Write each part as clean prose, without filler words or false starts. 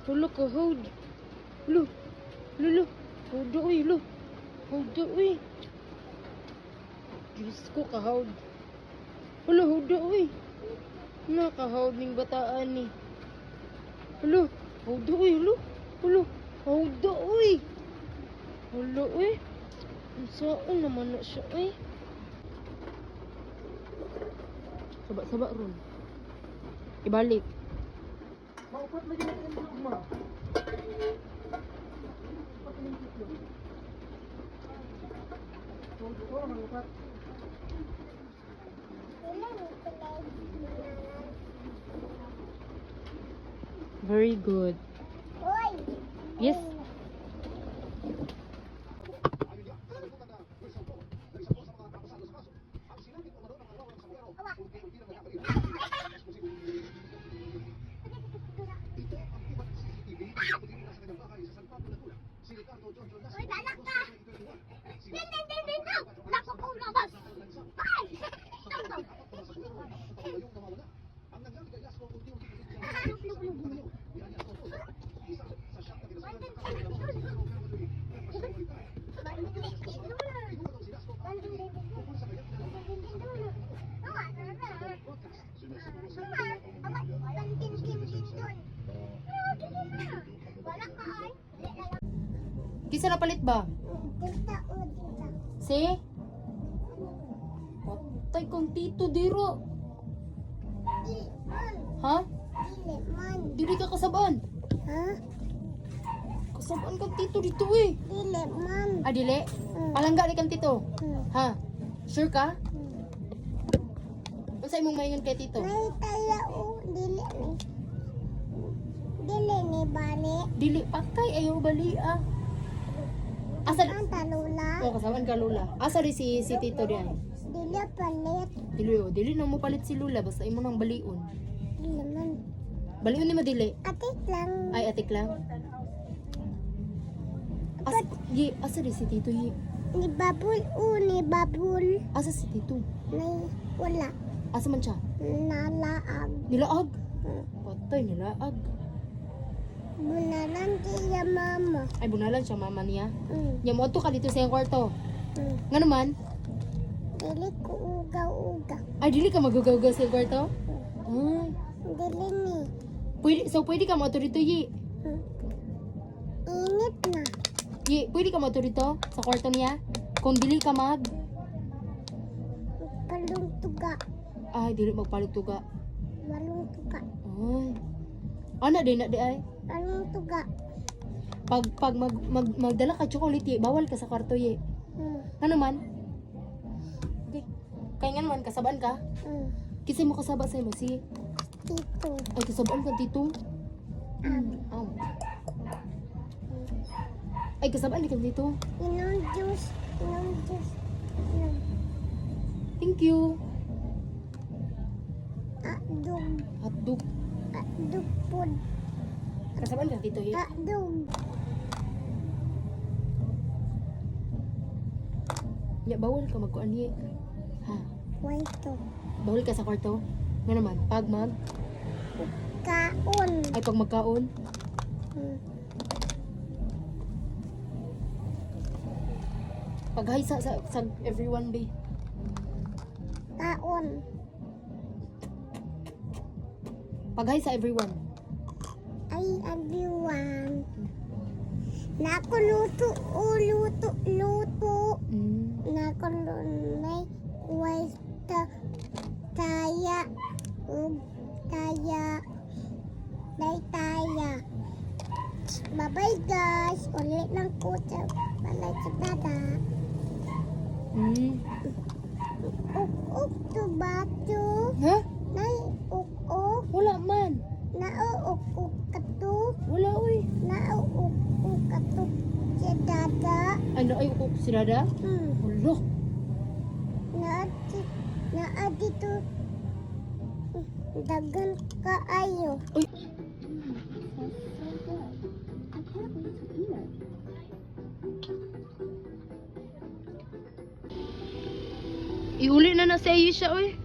Wala ka, hold. Lo. Lo. Hold uy, lo. Hold uy. Diyos ko, kahawd. Wala, hold uy. Nakahawd ning bataan ni. Wala, hold uy, lo. Wala, hold uy. Wala, uy. Saan naman na siya, uy. Saba-saba ron. Ibalik. Maupat lagi na yung lugma. Very good. Yes. Uy, balak ka! Din! Naku ko labas! Ay! Ito! Kisa na palit ba? Si? Patay kang tito diro. Ha? Dili ka kasabaan. Kasabaan kang tito dito eh. Ah, dili? Palangga ni kang tito. Ha? Sure ka? Ano sa imong maingon kay tito? Dili ni bali. Dili, patay. Ayaw bali ah. Asa? Ang talula. Oh, kasabaan ka lula. Asa rin si tito diyan? Dili palit. Dili na mo palit si lula. Basta imo nang baliun. Dili man. Baliun ni mo dili? Atik lang. Ay, atik lang. Asa rin si tito yi? Ni babul. Ni babul. Asa si tito? Nay wala. Asa man siya? Nalaag. Nilaag. Patay, nilaag. Bunalan kaya mama. Ay, bunalan siya mama niya. Mm. Nya mo ka dito sa iyang kwarto. Mm. Nga naman? Dili ko ugaw-ugaw. Ay, dili ka magugaw-gaw sa iyang kwarto? Ay. Dili ni. Pwede ka mo dito, Yi. Mm. Init na. Yi, pwede ka mo dito sa kwarto niya? Kung dili ka Palong tuga. Ay, dili magpalugtuga. Walong tuga. Ay. Ana din na di ay. Palong tuga. Pag magdala ka chocolate, Yi, bawal ka sa kwarto, Yi. Nga naman? Okay. Kaya nga naman, kasabaan ka? Kasi mo kasaba sa imo, si... Tito. Ay, kasabaan ka dito? Aw. Ay, kasabaan di ka dito? Inom juice. Inom juice. Inom. Thank you. Adog. Hotdog. Adog pod. Kasabaan ka dito, Yi? Adog. Ya, bawal ka magkuan, Yi. Ha? Waito. Bawal ka sa kwarto? Nga naman, pag Kaon. ay pag magkaon, pag hi sa everyone, be. Kaon. Pag hi sa everyone. Ay, everyone. Nako luto. Luto. Nako lunay. Waita. Taya. Taya. Taya. Bye-bye guys. Ulit lang ko sa balay sa dada. Uk to bato. Ha? Nay, uk. Wala man. Uk kato. Wala, uy. Uk kato. Sa dada. Ano ay ukok si Dada? Hulo. Naa dito. Dagan ka ayo. Uy. Iuli na sa iyo siya, uy.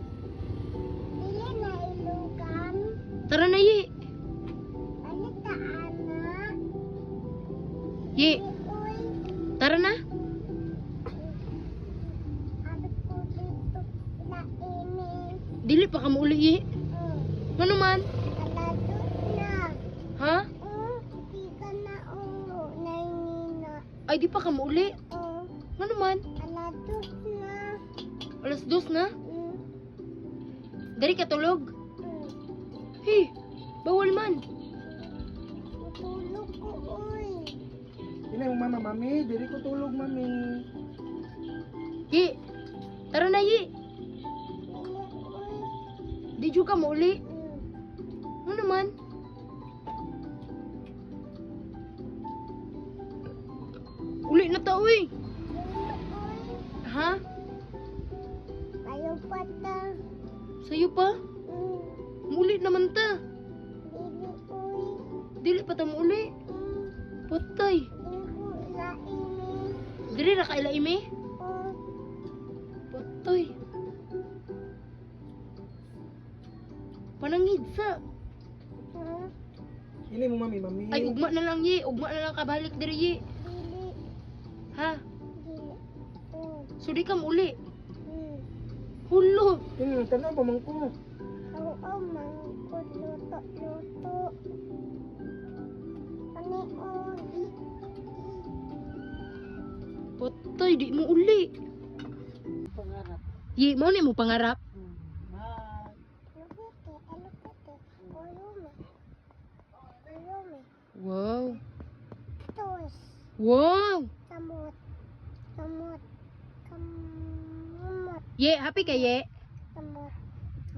Dili na ilugan. Tara na, Yi. Ano taan na? Ye, Uy, tara na. abot ko dito na ini. Dili pa ka mauli, Ye. Ano man? Aladot na. Ha? Di ka na nainina. Ay, di pa ka mauli. Ano man? Aladot na. Alas 2 na. Dari ka tulog. Hey, bawal man. Matulog ko, uy. Ini yung mama, mami. Diri ko tulog, mami. Ye, tara na, Ye. Di jud ka mauli. Ano man? Uli na ta, uy. Ha? Ayaw pa ta. Sa'yo pa? Muli naman ta. Dili, uy. Dili pa ta mauli. Patay. Dili ko laini. Dili ra ka ilaimi? Patay. Panangid sa. Ini mo, mami, mami. Ay, ugma na lang, Ye. Ugma na lang ka balik diri, Ye. Dili. Ha? Dili. So di ka mauli. Hulo. Ini, tanaw pa man ko. Oo, mangkod luto-luto. Ani, uy. Patay, di mo uli. Pangarap. Ye, mo ni mo pangarap. Lupite, lupite. Ulume. Ulume. Wow. Tos. Wow. Samot. Samot. Kamot. Ye, happy ka, Ye? Samot.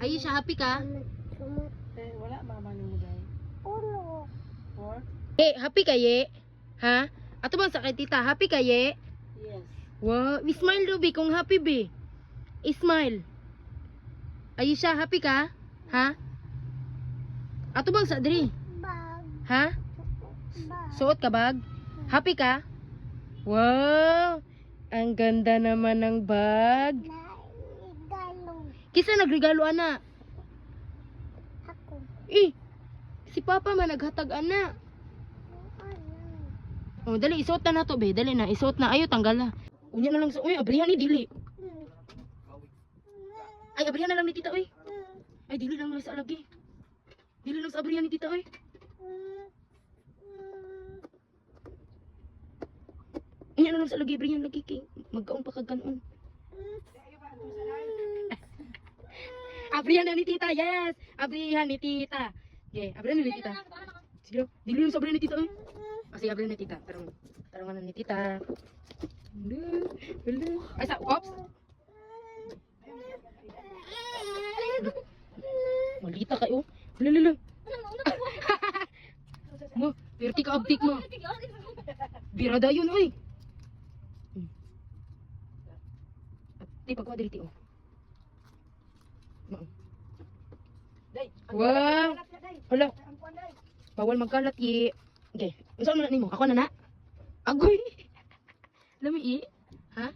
Ay, siya happy ka? Samot. Samot. Wala ba man mo dai? Ulo. Or? Ye, happy ka, Ye? Ha? Ato bang sakit tita, happy ka, Ye? Yes. Wow, smile Ruby kung happy be. Smile. Ay, siya happy ka? Ha? Ato bang sa diri? Bag. Ha? Bag. Suot ka bag? Happy ka? Wow! Ang ganda naman ng bag. Naigalong. Kisa nagregalo ana? Ako. Si Papa man naghatag ana. Ano? Oh, dali isuot na nato be, dali na isuot na. Ayo tanggal na. Unya na lang sa uy, abrihan ni dili. Ay, abrihan na lang ni tita oy. Ay, dili lang sa lagi. Dili lang sa abrihan ni tita oy. Unya na lang sa lagi, abrihan lagi kay magkaon pa kag kanon. Abrihan na ni tita, yes. Abrihan ni tita. Okay, abrihan ni tita. Sige, dili lang sa abrihan ni tita oy. Sige, abrihan ni tita. Tarungan na ni tita. Hello. Ay, sa ops. Malita kayo. Lala. Mo, perti ka update mo. Birada yun, oy. Di pagkuha diri ti oh. Wow. Hala. Bawal magkalat yi. Okay. Unsa man nimo? Ako na na. Agoy. Lami i. Ha?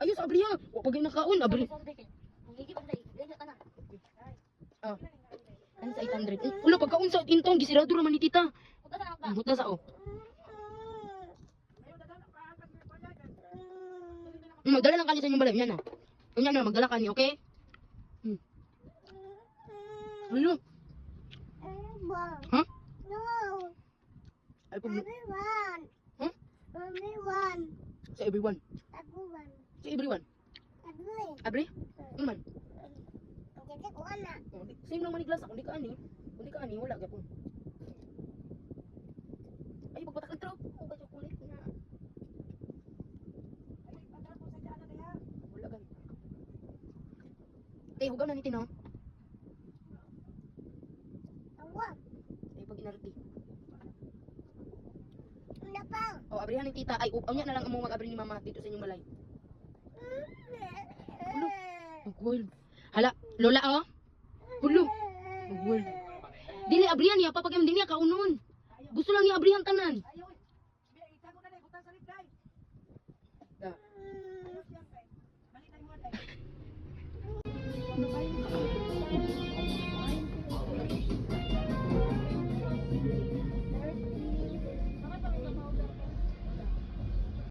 Ayos abriya. Wa pagay nakaon abri. Oh. Ano sa 800? Ulo pagkaon sa intong gisirado ra man ni tita. Buta sa oh. Magdala lang kani sa inyong balay. Yan na. Yan na, magdala kani, okay? Ano? Ha? No. Ay, pag... Everyone. Ha? Everyone. Sa everyone. Everyone. Sa everyone. Everyone. Abri? Ano man? Jadi ko anak. Oh, same lang man ni glass. Kung di ka ani. Kung di ka ani, wala ka po. Ay, pagbatak ang trap. Oh, ba't yung kulit na? Wala gan. Eh, hugaw na ni Tino. Tawa. Eh, pag inarti. Una pa. Oh, abrihan ni tita. Ay, unya na lang ang mag-abri ni mama dito sa inyong balay. Magwal. Hala, lola oh. Hulo. Magwal. Dili abrihan niya, papagyan din niya kaunon. Gusto lang niya abrihan tanan. Da.